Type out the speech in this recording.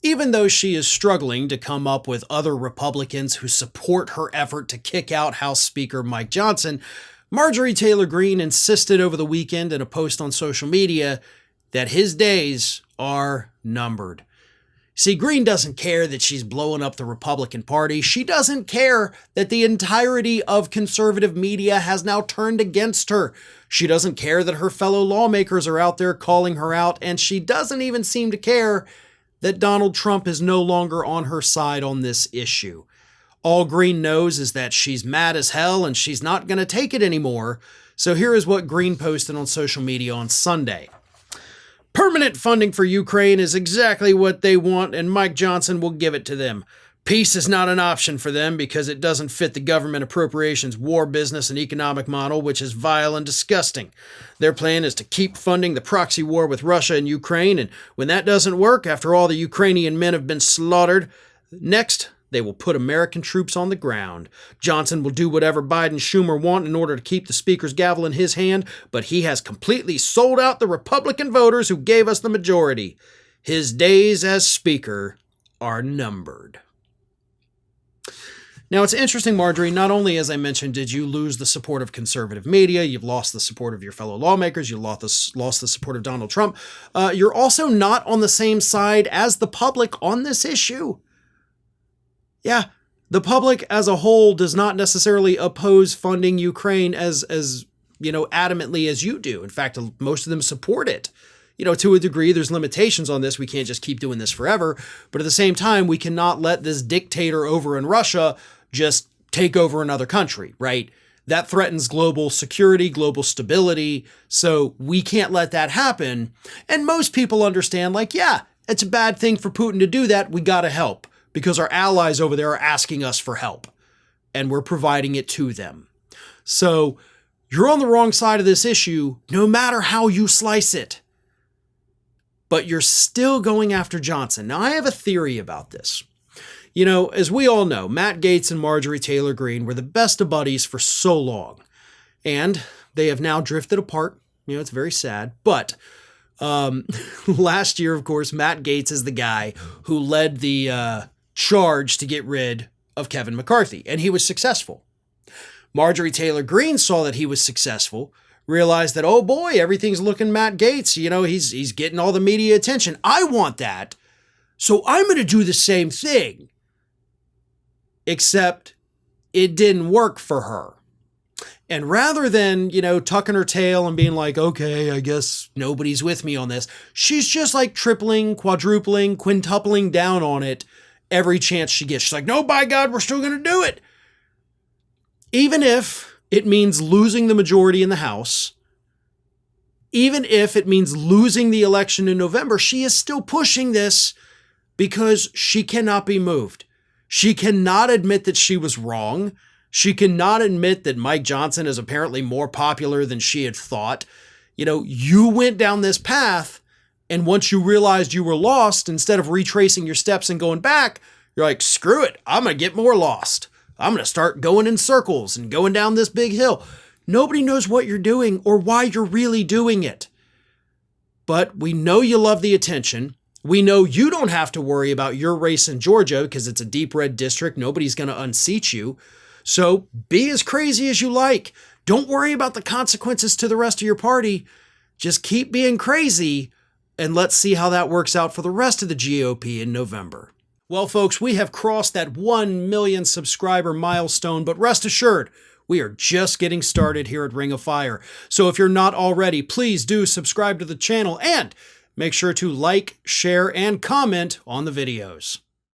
Even though she is struggling to come up with other Republicans who support her effort to kick out House Speaker Mike Johnson, Marjorie Taylor Greene insisted over the weekend in a post on social media that his days are numbered. See, Greene doesn't care that she's blowing up the Republican Party. She doesn't care that the entirety of conservative media has now turned against her. She doesn't care that her fellow lawmakers are out there calling her out, and she doesn't even seem to care that Donald Trump is no longer on her side on this issue. All Greene knows is that she's mad as hell and she's not going to take it anymore. So here is what Greene posted on social media on Sunday. Permanent funding for Ukraine is exactly what they want, and Mike Johnson will give it to them. Peace is not an option for them because it doesn't fit the government appropriations war business and economic model, which is vile and disgusting. Their plan is to keep funding the proxy war with Russia and Ukraine, and when that doesn't work, after all the Ukrainian men have been slaughtered, next, they will put American troops on the ground. Johnson will do whatever Biden and Schumer want in order to keep the speaker's gavel in his hand, but he has completely sold out the Republican voters who gave us the majority. His days as speaker are numbered. Now, it's interesting, Marjorie, not only, as I mentioned, did you lose the support of conservative media, you've lost the support of your fellow lawmakers, you lost the support of Donald Trump, you're also not on the same side as the public on this issue. Yeah, the public as a whole does not necessarily oppose funding Ukraine as adamantly as you do. In fact, most of them support it. To a degree, there's limitations on this. We can't just keep doing this forever. But at the same time, we cannot let this dictator over in Russia just take over another country, right? That threatens global security, global stability. So we can't let that happen. And most people understand, it's a bad thing for Putin to do that. We got to help because our allies over there are asking us for help and we're providing it to them. So you're on the wrong side of this issue, no matter how you slice it. But you're still going after Johnson. Now, I have a theory about this. As we all know, Matt Gaetz and Marjorie Taylor Greene were the best of buddies for so long. And they have now drifted apart. It's very sad. But last year, of course, Matt Gaetz is the guy who led the charge to get rid of Kevin McCarthy. And he was successful. Marjorie Taylor Greene saw that he was successful, realized that, oh boy, everything's looking Matt Gaetz. He's getting all the media attention. I want that. So I'm going to do the same thing. Except it didn't work for her. And rather than, tucking her tail and being like, okay, I guess nobody's with me on this, she's just like tripling, quadrupling, quintupling down on it every chance she gets. She's like, no, by God, we're still going to do it. Even if it means losing the majority in the House, even if it means losing the election in November, she is still pushing this because she cannot be moved. She cannot admit that she was wrong. She cannot admit that Mike Johnson is apparently more popular than she had thought. You went down this path, and once you realized you were lost, instead of retracing your steps and going back, you're like, screw it, I'm going to get more lost. I'm going to start going in circles and going down this big hill. Nobody knows what you're doing or why you're really doing it. But we know you love the attention. We know you don't have to worry about your race in Georgia because it's a deep red district. Nobody's going to unseat you. So be as crazy as you like. Don't worry about the consequences to the rest of your party. Just keep being crazy and let's see how that works out for the rest of the GOP in November. Well, folks, we have crossed that 1 million subscriber milestone, but rest assured, we are just getting started here at Ring of Fire. So if you're not already, please do subscribe to the channel and make sure to like, share, and comment on the videos.